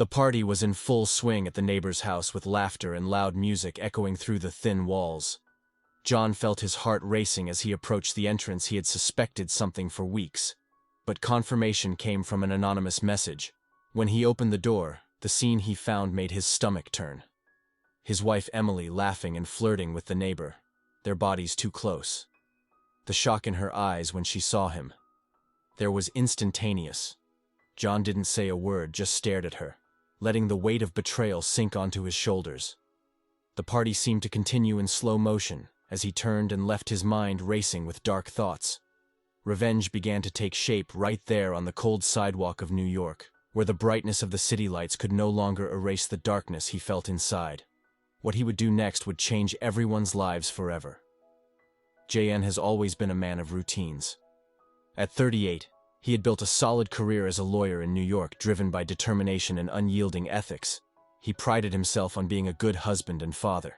The party was in full swing at the neighbor's house with laughter and loud music echoing through the thin walls. John felt his heart racing as he approached the entrance. He had suspected something for weeks, but confirmation came from an anonymous message. When he opened the door, the scene he found made his stomach turn. His wife Emily laughing and flirting with the neighbor, their bodies too close. The shock in her eyes when she saw him. There was instantaneous. John didn't say a word, just stared at her, letting the weight of betrayal sink onto his shoulders. The party seemed to continue in slow motion as he turned and left, his mind racing with dark thoughts. Revenge began to take shape right there on the cold sidewalk of New York, where the brightness of the city lights could no longer erase the darkness he felt inside. What he would do next would change everyone's lives forever. JN has always been a man of routines. At 38, he had built a solid career as a lawyer in New York, driven by determination and unyielding ethics. He prided himself on being a good husband and father.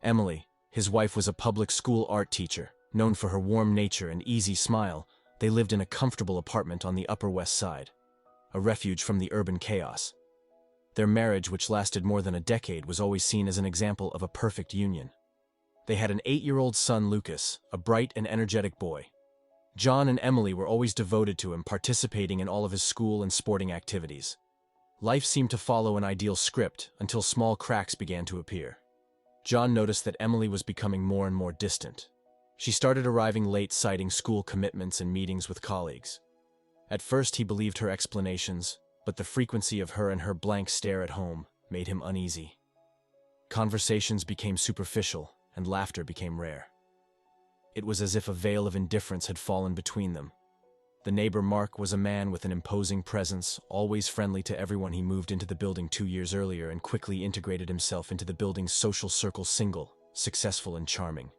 Emily, his wife, was a public school art teacher, known for her warm nature and easy smile. They lived in a comfortable apartment on the Upper West Side, a refuge from the urban chaos. Their marriage, which lasted more than a decade, was always seen as an example of a perfect union. They had an 8-year-old son, Lucas, a bright and energetic boy. John and Emily were always devoted to him, participating in all of his school and sporting activities. Life seemed to follow an ideal script until small cracks began to appear. John noticed that Emily was becoming more and more distant. She started arriving late, citing school commitments and meetings with colleagues. At first he believed her explanations, but the frequency of her and her blank stare at home made him uneasy. Conversations became superficial, and laughter became rare. It was as if a veil of indifference had fallen between them. The neighbor Mark was a man with an imposing presence, always friendly to everyone. He moved into the building 2 years earlier and quickly integrated himself into the building's social circle, single, successful and charming.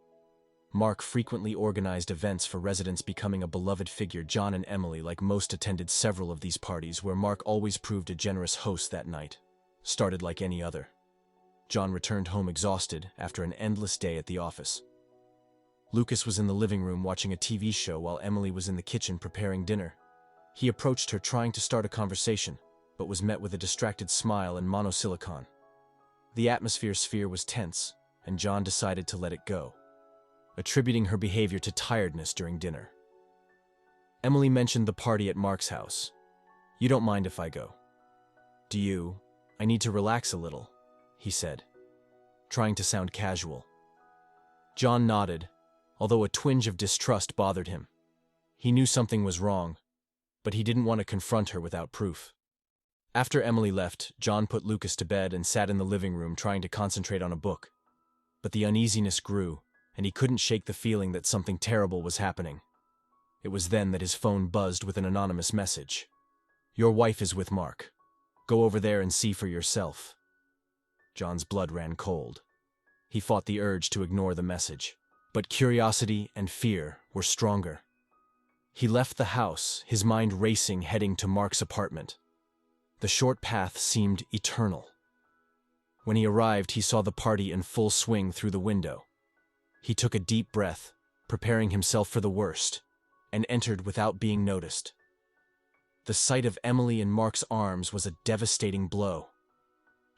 Mark frequently organized events for residents, becoming a beloved figure. John and Emily, like most, attended several of these parties, where Mark always proved a generous host. That night started like any other. John returned home exhausted after an endless day at the office. Lucas was in the living room watching a TV show while Emily was in the kitchen preparing dinner. He approached her, trying to start a conversation, but was met with a distracted smile and monosilicon. The atmosphere was tense, and John decided to let it go, attributing her behavior to tiredness during dinner. Emily mentioned the party at Mark's house. "You don't mind if I go?" "Do you? I need to relax a little," he said, trying to sound casual. John nodded, although a twinge of distrust bothered him. He knew something was wrong, but he didn't want to confront her without proof. After Emily left, John put Lucas to bed and sat in the living room trying to concentrate on a book. But the uneasiness grew, and he couldn't shake the feeling that something terrible was happening. It was then that his phone buzzed with an anonymous message. "Your wife is with Mark. Go over there and see for yourself." John's blood ran cold. He fought the urge to ignore the message, but curiosity and fear were stronger. He left the house, his mind racing, heading to Mark's apartment. The short path seemed eternal. When he arrived, he saw the party in full swing through the window. He took a deep breath, preparing himself for the worst, and entered without being noticed. The sight of Emily in Mark's arms was a devastating blow.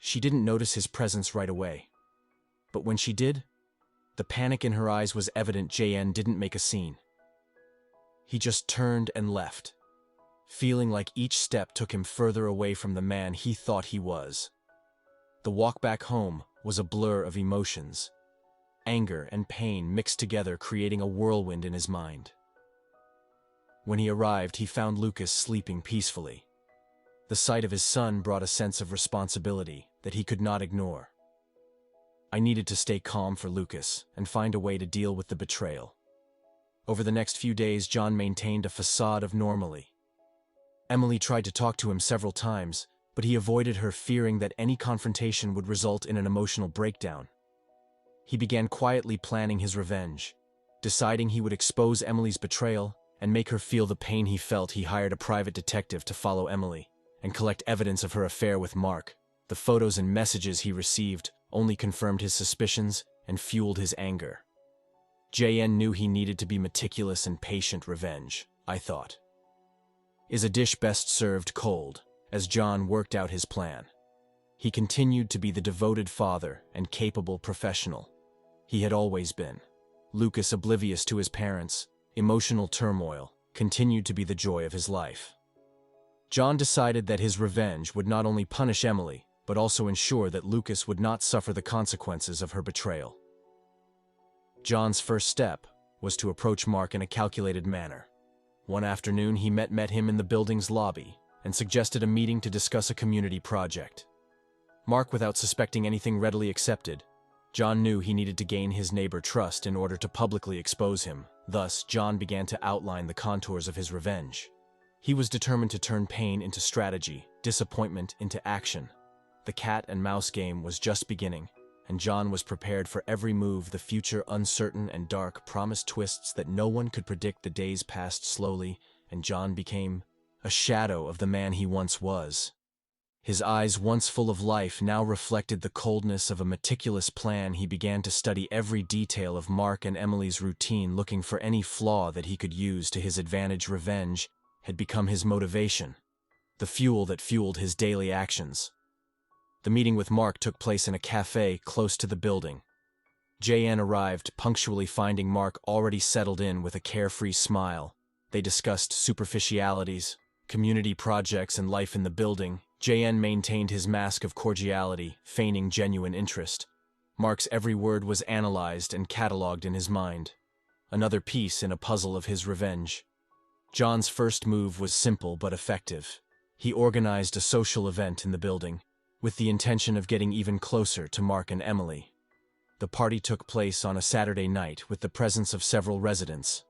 She didn't notice his presence right away, but when she did, the panic in her eyes was evident. JN didn't make a scene. He just turned and left, feeling like each step took him further away from the man he thought he was. The walk back home was a blur of emotions. Anger and pain mixed together, creating a whirlwind in his mind. When he arrived, he found Lucas sleeping peacefully. The sight of his son brought a sense of responsibility that he could not ignore. I needed to stay calm for Lucas and find a way to deal with the betrayal. Over the next few days, John maintained a facade of normalcy. Emily tried to talk to him several times, but he avoided her, fearing that any confrontation would result in an emotional breakdown. He began quietly planning his revenge. Deciding he would expose Emily's betrayal and make her feel the pain he felt, he hired a private detective to follow Emily and collect evidence of her affair with Mark. The photos and messages he received only confirmed his suspicions and fueled his anger. JN knew he needed to be meticulous and patient. Revenge, I thought, is a dish best served cold, as John worked out his plan. He continued to be the devoted father and capable professional he had always been. Lucas, oblivious to his parents' emotional turmoil, continued to be the joy of his life. John decided that his revenge would not only punish Emily, but also ensure that Lucas would not suffer the consequences of her betrayal. John's first step was to approach Mark in a calculated manner. One afternoon, he met him in the building's lobby and suggested a meeting to discuss a community project. Mark, without suspecting anything, readily accepted. John knew he needed to gain his neighbor's trust in order to publicly expose him. Thus, John began to outline the contours of his revenge. He was determined to turn pain into strategy, disappointment into action. The cat and mouse game was just beginning, and John was prepared for every move. The future, uncertain and dark, promised twists that no one could predict. The days passed slowly, and John became a shadow of the man he once was. His eyes, once full of life, now reflected the coldness of a meticulous plan. He began to study every detail of Mark and Emily's routine, looking for any flaw that he could use to his advantage. Revenge had become his motivation, the fuel that fueled his daily actions. The meeting with Mark took place in a cafe close to the building. JN arrived, punctually, finding Mark already settled in with a carefree smile. They discussed superficialities, community projects, and life in the building. JN maintained his mask of cordiality, feigning genuine interest. Mark's every word was analyzed and catalogued in his mind, another piece in a puzzle of his revenge. John's first move was simple but effective. He organized a social event in the building, with the intention of getting even closer to Mark and Emily. The party took place on a Saturday night with the presence of several residents.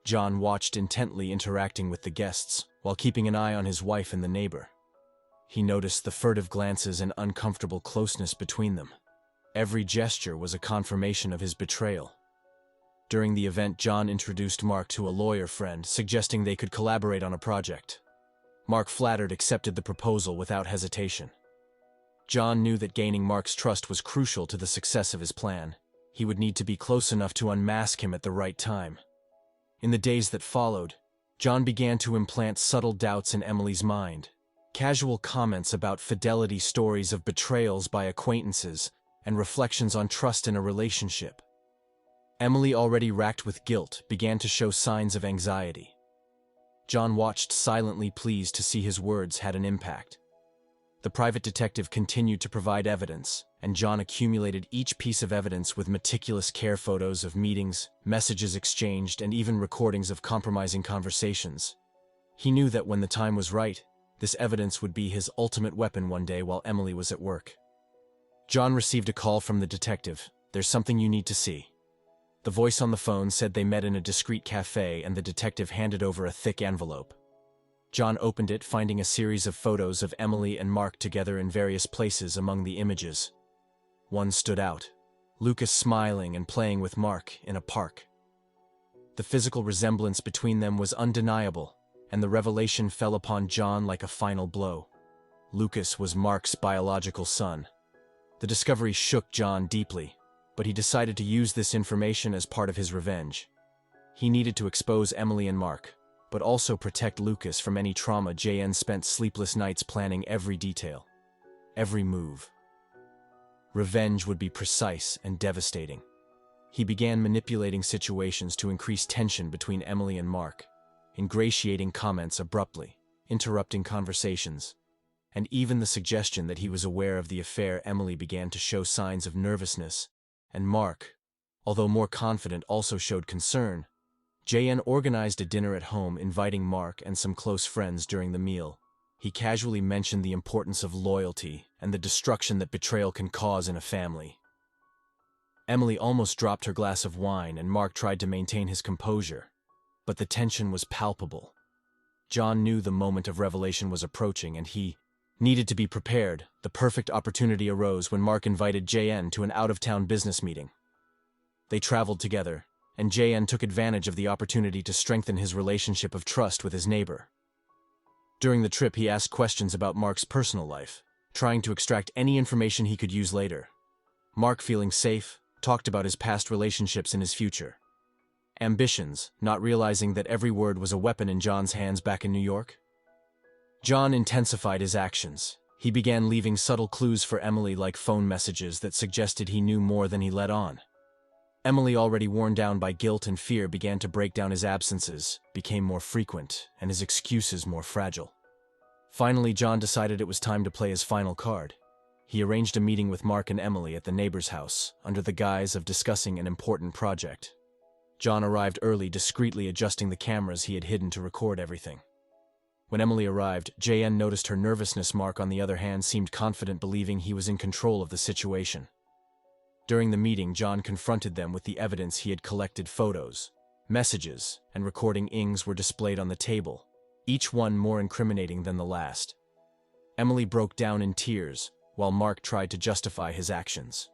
John watched intently, interacting with the guests, while keeping an eye on his wife and the neighbor. He noticed the furtive glances and uncomfortable closeness between them. Every gesture was a confirmation of his betrayal. During the event, John introduced Mark to a lawyer friend, suggesting they could collaborate on a project. Mark, flattered, accepted the proposal without hesitation. John knew that gaining Mark's trust was crucial to the success of his plan. He would need to be close enough to unmask him at the right time. In the days that followed, John began to implant subtle doubts in Emily's mind. Casual comments about fidelity, stories of betrayals by acquaintances, and reflections on trust in a relationship. Emily, already racked with guilt, began to show signs of anxiety. John watched silently, pleased to see his words had an impact. The private detective continued to provide evidence, and John accumulated each piece of evidence with meticulous care: photos of meetings, messages exchanged, and even recordings of compromising conversations. He knew that when the time was right, this evidence would be his ultimate weapon one day while Emily was at work. John received a call from the detective. "There's something you need to see." The voice on the phone said they met in a discreet cafe, and the detective handed over a thick envelope. John opened it, finding a series of photos of Emily and Mark together in various places. Among the images, one stood out: Lucas smiling and playing with Mark in a park. The physical resemblance between them was undeniable, and the revelation fell upon John like a final blow. Lucas was Mark's biological son. The discovery shook John deeply, but he decided to use this information as part of his revenge. He needed to expose Emily and Mark, but also protect Lucas from any trauma. JN spent sleepless nights planning every detail, every move. Revenge would be precise and devastating. He began manipulating situations to increase tension between Emily and Mark, ingratiating comments abruptly, interrupting conversations, and even the suggestion that he was aware of the affair. Emily began to show signs of nervousness, and Mark, although more confident, also showed concern. JN organized a dinner at home, inviting Mark and some close friends. During the meal, he casually mentioned the importance of loyalty and the destruction that betrayal can cause in a family. Emily almost dropped her glass of wine, and Mark tried to maintain his composure, but the tension was palpable. John knew the moment of revelation was approaching, and he needed to be prepared. The perfect opportunity arose when Mark invited JN to an out-of-town business meeting. They traveled together, and JN took advantage of the opportunity to strengthen his relationship of trust with his neighbor. During the trip, he asked questions about Mark's personal life, trying to extract any information he could use later. Mark, feeling safe, talked about his past relationships and his future ambitions, not realizing that every word was a weapon in John's hands back in New York. John intensified his actions. He began leaving subtle clues for Emily, like phone messages that suggested he knew more than he let on. Emily, already worn down by guilt and fear, began to break down. His absences became more frequent and his excuses more fragile. Finally, John decided it was time to play his final card. He arranged a meeting with Mark and Emily at the neighbor's house, under the guise of discussing an important project. John arrived early, discreetly adjusting the cameras he had hidden to record everything. When Emily arrived, JN noticed her nervousness. Mark, on the other hand, seemed confident, believing he was in control of the situation. During the meeting, John confronted them with the evidence he had collected. Photos, messages, and recordings were displayed on the table, each one more incriminating than the last. Emily broke down in tears, while Mark tried to justify his actions.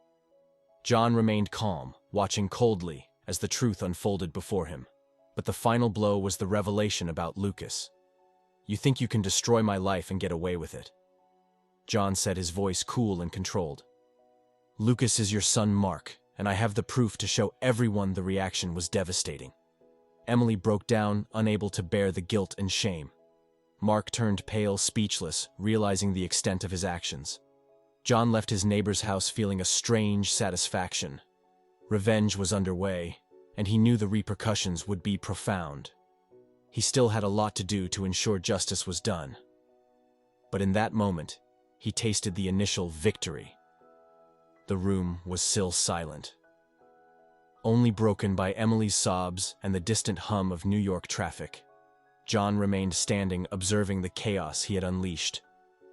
John remained calm, watching coldly as the truth unfolded before him. But the final blow was the revelation about Lucas. "You think you can destroy my life and get away with it?" John said, his voice cool and controlled. "Lucas is your son, Mark, and I have the proof to show everyone." The reaction was devastating. Emily broke down, unable to bear the guilt and shame. Mark turned pale, speechless, realizing the extent of his actions. John left his neighbor's house feeling a strange satisfaction. Revenge was underway, and he knew the repercussions would be profound. He still had a lot to do to ensure justice was done. But in that moment, he tasted the initial victory. The room was still silent, only broken by Emily's sobs and the distant hum of New York traffic. John remained standing, observing the chaos he had unleashed.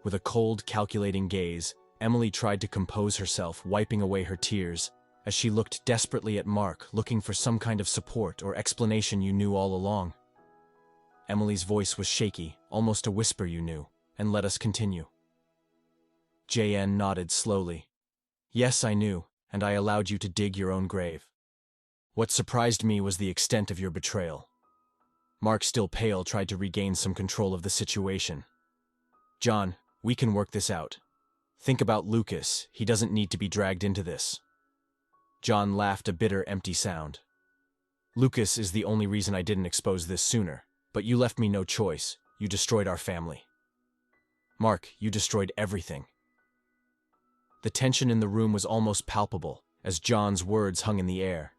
With a cold, calculating gaze, Emily tried to compose herself, wiping away her tears, as she looked desperately at Mark, looking for some kind of support or explanation. "You knew all along." Emily's voice was shaky, almost a whisper. "You knew, and let us continue." JN nodded slowly. "Yes, I knew, and I allowed you to dig your own grave. What surprised me was the extent of your betrayal." Mark, still pale, tried to regain some control of the situation. "John, we can work this out. Think about Lucas. He doesn't need to be dragged into this." John laughed, a bitter, empty sound. "Lucas is the only reason I didn't expose this sooner, but you left me no choice. You destroyed our family. Mark, you destroyed everything." The tension in the room was almost palpable, as John's words hung in the air.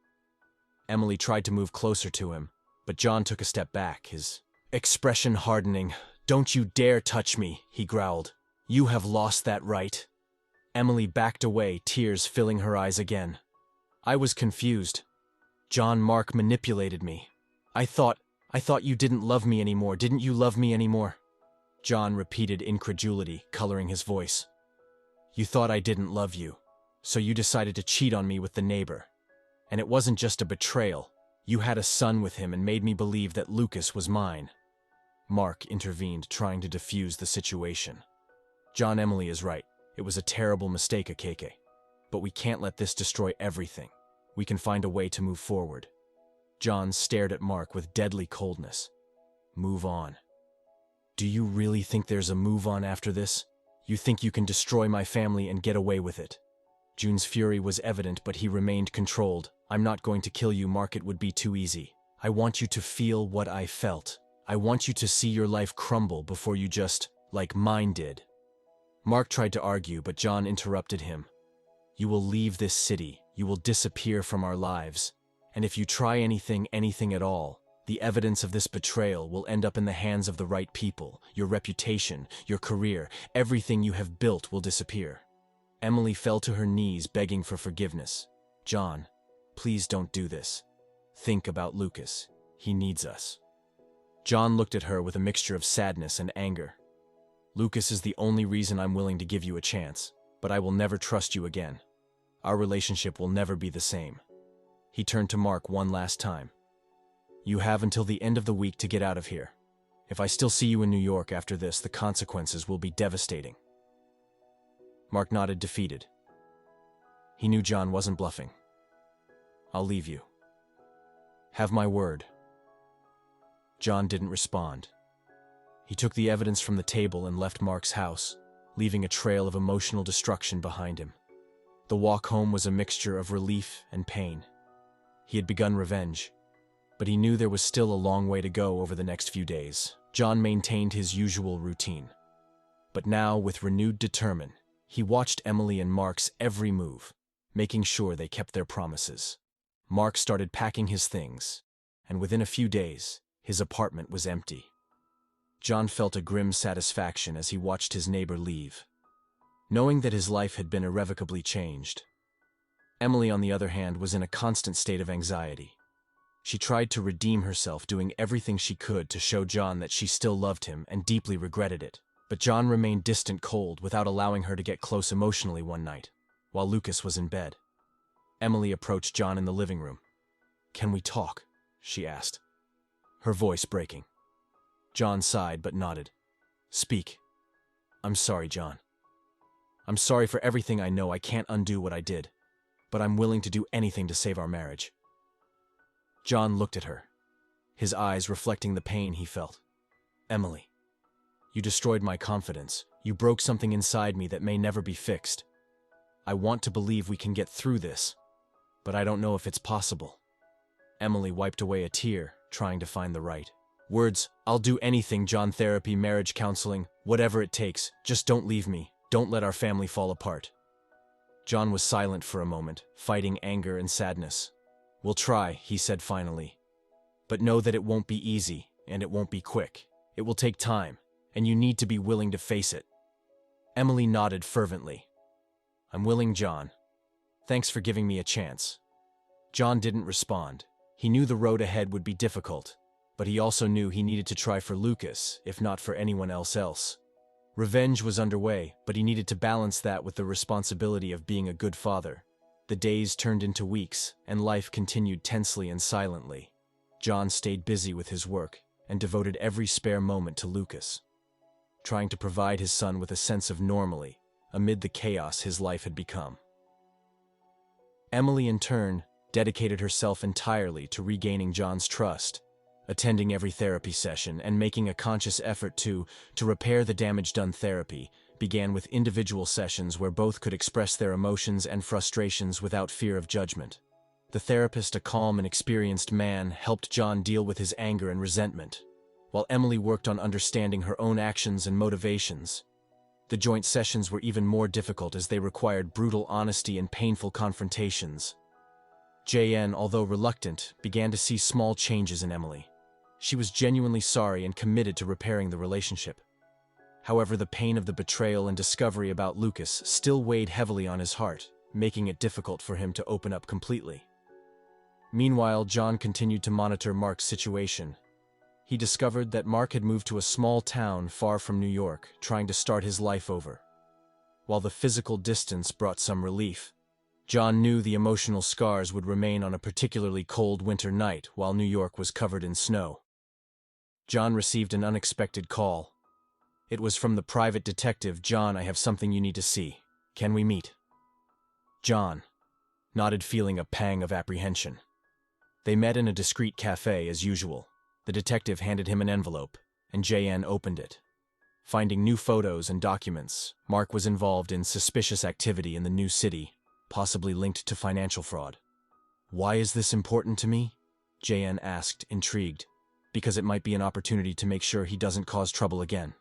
Emily tried to move closer to him, but John took a step back, his expression hardening. "Don't you dare touch me," he growled. "You have lost that right." Emily backed away, tears filling her eyes again. "I was confused. John, Mark manipulated me. I thought you didn't love me anymore. Didn't you love me anymore?" John repeated, incredulity coloring his voice. "You thought I didn't love you, so you decided to cheat on me with the neighbor. And it wasn't just a betrayal. You had a son with him and made me believe that Lucas was mine." Mark intervened, trying to defuse the situation. "John, Emily is right. It was a terrible mistake, Akeke. But we can't let this destroy everything. We can find a way to move forward." John stared at Mark with deadly coldness. "Move on. Do you really think there's a move on after this? You think you can destroy my family and get away with it?" June's fury was evident, but he remained controlled. "I'm not going to kill you, Mark. It would be too easy. I want you to feel what I felt. I want you to see your life crumble before you just, like mine did." Mark tried to argue, but John interrupted him. "You will leave this city. You will disappear from our lives. And if you try anything at all, the evidence of this betrayal will end up in the hands of the right people. Your reputation, your career, everything you have built will disappear." Emily fell to her knees, begging for forgiveness. "John, please don't do this. Think about Lucas. He needs us." John looked at her with a mixture of sadness and anger. "Lucas is the only reason I'm willing to give you a chance, but I will never trust you again. Our relationship will never be the same." He turned to Mark one last time. "You have until the end of the week to get out of here. If I still see you in New York after this, the consequences will be devastating." Mark nodded, defeated. He knew John wasn't bluffing. "I'll leave you. Have my word." John didn't respond. He took the evidence from the table and left Mark's house, leaving a trail of emotional destruction behind him. The walk home was a mixture of relief and pain. He had begun revenge, but he knew there was still a long way to go over the next few days. John maintained his usual routine. But now, with renewed determination, he watched Emily and Mark's every move, making sure they kept their promises. Mark started packing his things, and within a few days, his apartment was empty. John felt a grim satisfaction as he watched his neighbor leave, knowing that his life had been irrevocably changed. Emily, on the other hand, was in a constant state of anxiety. She tried to redeem herself, doing everything she could to show John that she still loved him and deeply regretted it. But John remained distant, cold, without allowing her to get close emotionally. One night, while Lucas was in bed, Emily approached John in the living room. "Can we talk?" she asked, her voice breaking. John sighed but nodded. "Speak." "I'm sorry, John. I'm sorry for everything. I know I can't undo what I did, but I'm willing to do anything to save our marriage." John looked at her, his eyes reflecting the pain he felt. "Emily, you destroyed my confidence. You broke something inside me that may never be fixed. I want to believe we can get through this, but I don't know if it's possible." Emily wiped away a tear, trying to find the right words. "I'll do anything, John. Therapy, marriage counseling, whatever it takes. Just don't leave me. Don't let our family fall apart." John was silent for a moment, fighting anger and sadness. "We'll try," he said finally. "But know that it won't be easy, and it won't be quick. It will take time, and you need to be willing to face it." Emily nodded fervently. "I'm willing, John. Thanks for giving me a chance." John didn't respond. He knew the road ahead would be difficult, but he also knew he needed to try for Lucas, if not for anyone else. Revenge was underway, but he needed to balance that with the responsibility of being a good father. The days turned into weeks, and life continued tensely and silently. John stayed busy with his work and devoted every spare moment to Lucas, trying to provide his son with a sense of normalcy amid the chaos his life had become. Emily, in turn, dedicated herself entirely to regaining John's trust, attending every therapy session and making a conscious effort to repair the damage done. Therapy began with individual sessions where both could express their emotions and frustrations without fear of judgment. The therapist, a calm and experienced man, helped John deal with his anger and resentment, while Emily worked on understanding her own actions and motivations. The joint sessions were even more difficult as they required brutal honesty and painful confrontations. JN, although reluctant, began to see small changes in Emily. She was genuinely sorry and committed to repairing the relationship. However, the pain of the betrayal and discovery about Lucas still weighed heavily on his heart, making it difficult for him to open up completely. Meanwhile, John continued to monitor Mark's situation. He discovered that Mark had moved to a small town far from New York, trying to start his life over. While the physical distance brought some relief, John knew the emotional scars would remain on a particularly cold winter night while New York was covered in snow. John received an unexpected call. It was from the private detective. "John, I have something you need to see. Can we meet?" John nodded, feeling a pang of apprehension. They met in a discreet cafe as usual. The detective handed him an envelope, and JN opened it. Finding new photos and documents, Mark was involved in suspicious activity in the new city, possibly linked to financial fraud. "Why is this important to me?" JN asked, intrigued. "Because it might be an opportunity to make sure he doesn't cause trouble again."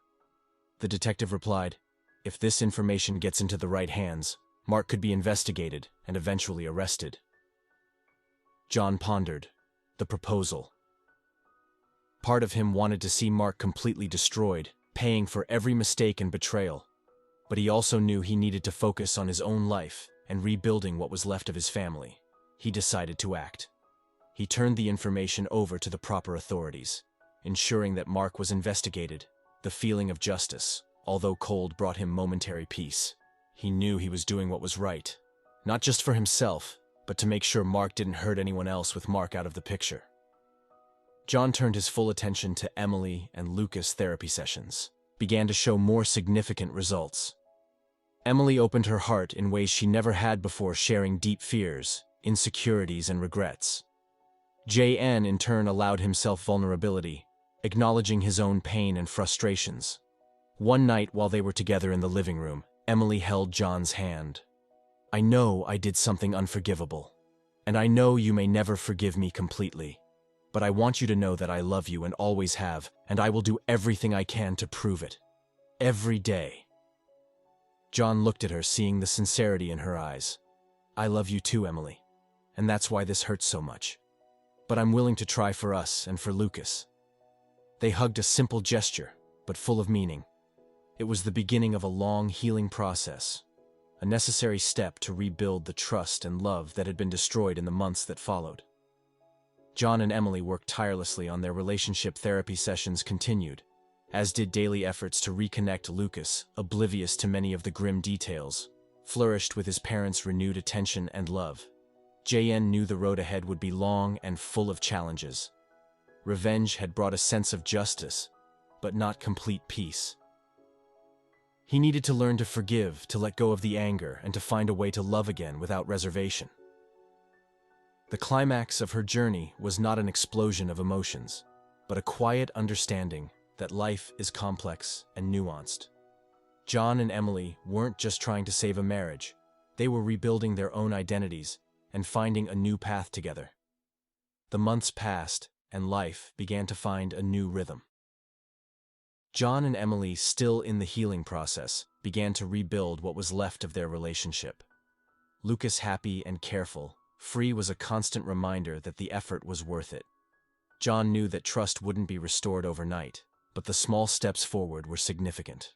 The detective replied, "If this information gets into the right hands, Mark could be investigated and eventually arrested." John pondered the proposal. Part of him wanted to see Mark completely destroyed, paying for every mistake and betrayal. But he also knew he needed to focus on his own life and rebuilding what was left of his family. He decided to act. He turned the information over to the proper authorities, ensuring that Mark was investigated. The feeling of justice, although cold, brought him momentary peace. He knew he was doing what was right, not just for himself, but to make sure Mark didn't hurt anyone else with Mark out of the picture. John turned his full attention to Emily and Lucas' therapy sessions, began to show more significant results. Emily opened her heart in ways she never had before, sharing deep fears, insecurities, and regrets. JN, in turn, allowed himself vulnerability, acknowledging his own pain and frustrations. One night, while they were together in the living room, Emily held John's hand. "I know I did something unforgivable, and I know you may never forgive me completely. But I want you to know that I love you and always have, and I will do everything I can to prove it. Every day." John looked at her, seeing the sincerity in her eyes. "I love you too, Emily, and that's why this hurts so much. But I'm willing to try for us and for Lucas." They hugged, a simple gesture, but full of meaning. It was the beginning of a long healing process, a necessary step to rebuild the trust and love that had been destroyed in the months that followed. John and Emily worked tirelessly on their relationship. Therapy sessions continued, as did daily efforts to reconnect. Lucas, oblivious to many of the grim details, flourished with his parents' renewed attention and love. JN knew the road ahead would be long and full of challenges. Revenge had brought a sense of justice, but not complete peace. He needed to learn to forgive, to let go of the anger, and to find a way to love again without reservation. The climax of her journey was not an explosion of emotions, but a quiet understanding that life is complex and nuanced. John and Emily weren't just trying to save a marriage, they were rebuilding their own identities and finding a new path together. The months passed, and life began to find a new rhythm. John and Emily, still in the healing process, began to rebuild what was left of their relationship. Lucas, happy and careful, free, was a constant reminder that the effort was worth it. John knew that trust wouldn't be restored overnight, but the small steps forward were significant.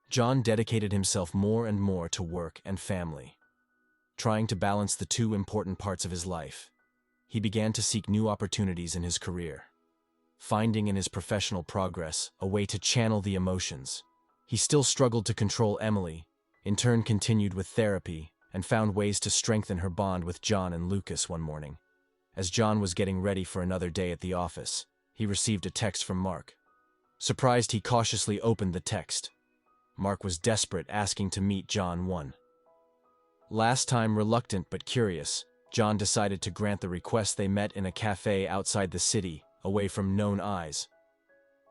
John dedicated himself more and more to work and family, trying to balance the two important parts of his life. He began to seek new opportunities in his career, finding in his professional progress a way to channel the emotions. He still struggled to control Emily, in turn continued with therapy, and found ways to strengthen her bond with John and Lucas. One morning, as John was getting ready for another day at the office, he received a text from Mark. Surprised, he cautiously opened the text. Mark was desperate, asking to meet John one last time. Reluctant but curious, John decided to grant the request. They met in a cafe outside the city, away from known eyes.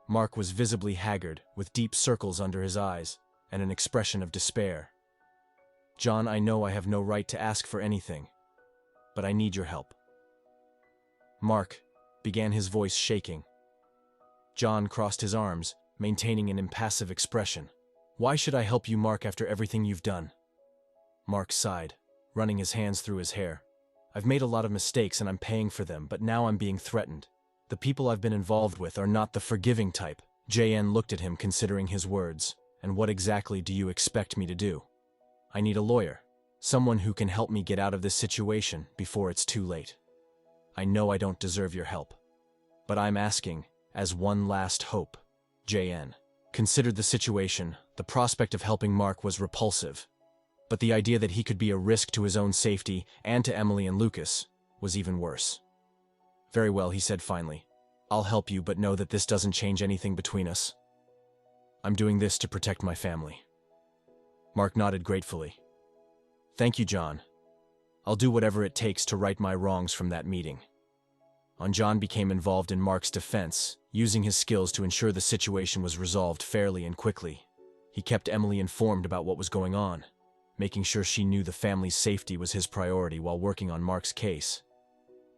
Mark was visibly haggard, with deep circles under his eyes, and an expression of despair. "John, I know I have no right to ask for anything, but I need your help." "Mark," began, his voice shaking. John crossed his arms, maintaining an impassive expression. "Why should I help you, Mark, after everything you've done?" Mark sighed, running his hands through his hair. "I've made a lot of mistakes and I'm paying for them, but now I'm being threatened. The people I've been involved with are not the forgiving type." JN looked at him, considering his words. "And what exactly do you expect me to do?" "I need a lawyer, someone who can help me get out of this situation before it's too late. I know I don't deserve your help, but I'm asking as one last hope." JN considered the situation. The prospect of helping Mark was repulsive, but the idea that he could be a risk to his own safety and to Emily and Lucas was even worse. "Very well," he said finally. "I'll help you, but know that this doesn't change anything between us. I'm doing this to protect my family." Mark nodded gratefully. "Thank you, John. I'll do whatever it takes to right my wrongs from that meeting." John became involved in Mark's defense, using his skills to ensure the situation was resolved fairly and quickly. He kept Emily informed about what was going on, making sure she knew the family's safety was his priority while working on Mark's case.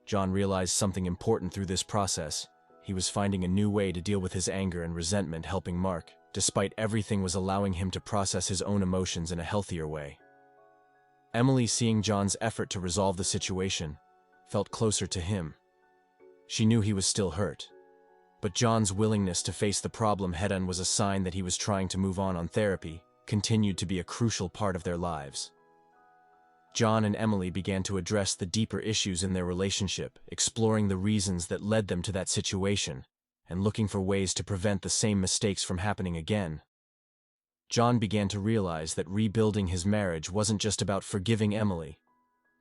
John realized something important through this process. He was finding a new way to deal with his anger and resentment. Helping Mark, despite everything, was allowing him to process his own emotions in a healthier way. Emily, seeing John's effort to resolve the situation, felt closer to him. She knew he was still hurt, but John's willingness to face the problem head-on was a sign that he was trying to move on. Therapy continued to be a crucial part of their lives. John and Emily began to address the deeper issues in their relationship, exploring the reasons that led them to that situation, and looking for ways to prevent the same mistakes from happening again. John began to realize that rebuilding his marriage wasn't just about forgiving Emily,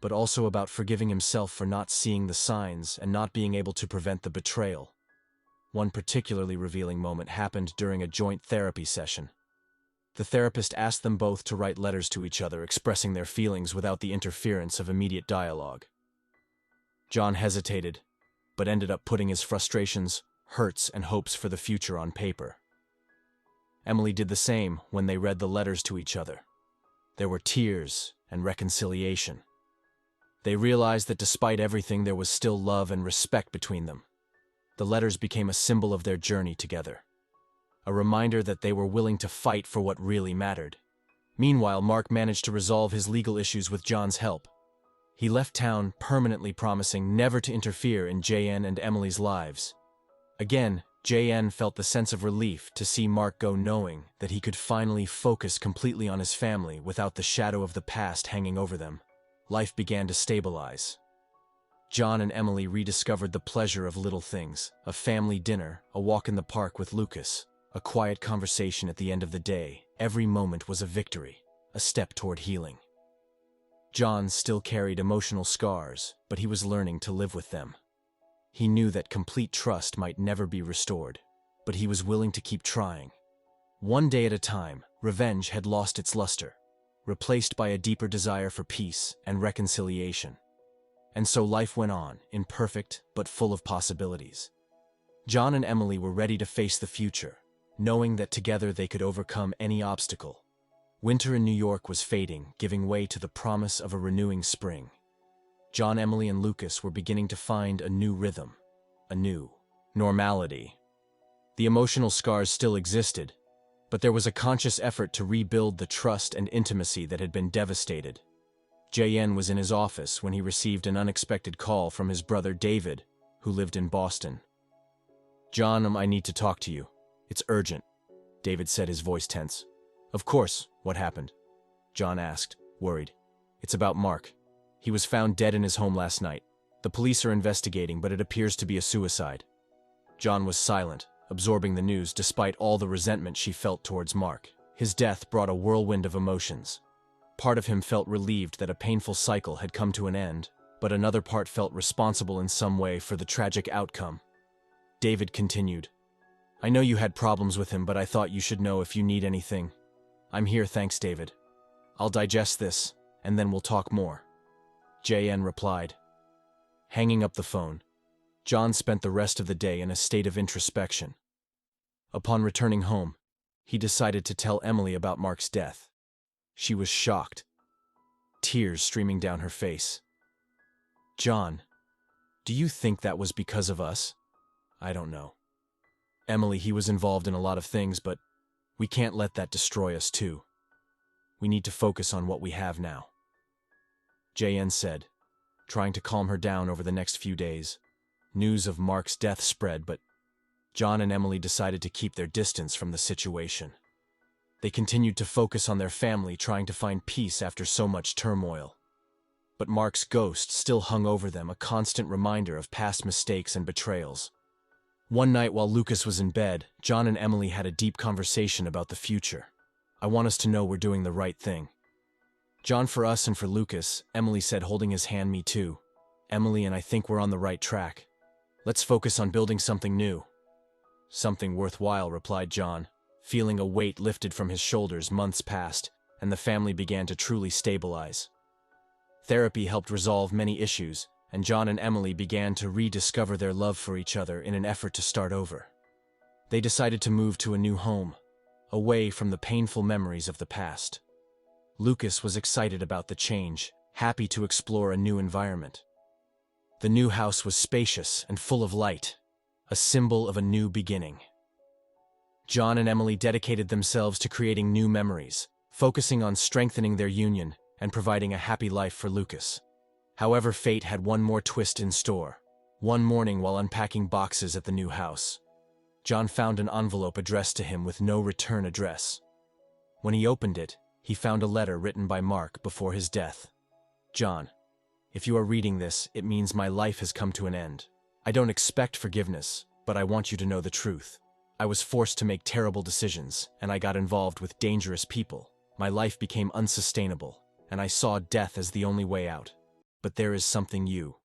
but also about forgiving himself for not seeing the signs and not being able to prevent the betrayal. One particularly revealing moment happened during a joint therapy session. The therapist asked them both to write letters to each other, expressing their feelings without the interference of immediate dialogue. John hesitated, but ended up putting his frustrations, hurts, and hopes for the future on paper. Emily did the same when they read the letters to each other. There were tears and reconciliation. They realized that despite everything, there was still love and respect between them. The letters became a symbol of their journey together, a reminder that they were willing to fight for what really mattered. Meanwhile, Mark managed to resolve his legal issues with John's help. He left town, permanently promising never to interfere in JN and Emily's lives. Again, JN felt the sense of relief to see Mark go, knowing that he could finally focus completely on his family without the shadow of the past hanging over them. Life began to stabilize. John and Emily rediscovered the pleasure of little things: a family dinner, a walk in the park with Lucas, a quiet conversation at the end of the day. Every moment was a victory, a step toward healing. John still carried emotional scars, but he was learning to live with them. He knew that complete trust might never be restored, but he was willing to keep trying. One day at a time, revenge had lost its luster, replaced by a deeper desire for peace and reconciliation. And so life went on, imperfect but full of possibilities. John and Emily were ready to face the future, knowing that together they could overcome any obstacle. Winter in New York was fading, giving way to the promise of a renewing spring. John, Emily, and Lucas were beginning to find a new rhythm, a new normality. The emotional scars still existed, but there was a conscious effort to rebuild the trust and intimacy that had been devastated. JN was in his office when he received an unexpected call from his brother David, who lived in Boston. "John, I need to talk to you. It's urgent," David said, his voice tense. "Of course. What happened?" John asked, worried. "It's about Mark. He was found dead in his home last night. The police are investigating, but it appears to be a suicide." John was silent, absorbing the news despite all the resentment she felt towards Mark. His death brought a whirlwind of emotions. Part of him felt relieved that a painful cycle had come to an end, but another part felt responsible in some way for the tragic outcome. David continued, "I know you had problems with him, but I thought you should know if you need anything. I'm here, thanks, David. I'll digest this, and then we'll talk more." JN replied. Hanging up the phone, John spent the rest of the day in a state of introspection. Upon returning home, he decided to tell Emily about Mark's death. She was shocked, tears streaming down her face. "John, do you think that was because of us?" "I don't know. Emily, he was involved in a lot of things, but we can't let that destroy us too. We need to focus on what we have now," JN said, trying to calm her down. Over the next few days, news of Mark's death spread, but John and Emily decided to keep their distance from the situation. They continued to focus on their family, trying to find peace after so much turmoil. But Mark's ghost still hung over them, a constant reminder of past mistakes and betrayals. One night while Lucas was in bed, John and Emily had a deep conversation about the future. "I want us to know we're doing the right thing." "John, for us and for Lucas," Emily said, holding his hand. "Me too. Emily, and I think we're on the right track. Let's focus on building something new." "Something worthwhile," replied John, feeling a weight lifted from his shoulders. Months passed, and the family began to truly stabilize. Therapy helped resolve many issues, and John and Emily began to rediscover their love for each other in an effort to start over. They decided to move to a new home, away from the painful memories of the past. Lucas was excited about the change, happy to explore a new environment. The new house was spacious and full of light, a symbol of a new beginning. John and Emily dedicated themselves to creating new memories, focusing on strengthening their union and providing a happy life for Lucas. However, fate had one more twist in store. One morning, while unpacking boxes at the new house, John found an envelope addressed to him with no return address. When he opened it, he found a letter written by Mark before his death. "John, if you are reading this, it means my life has come to an end. I don't expect forgiveness, but I want you to know the truth. I was forced to make terrible decisions, and I got involved with dangerous people. My life became unsustainable, and I saw death as the only way out. But there is something you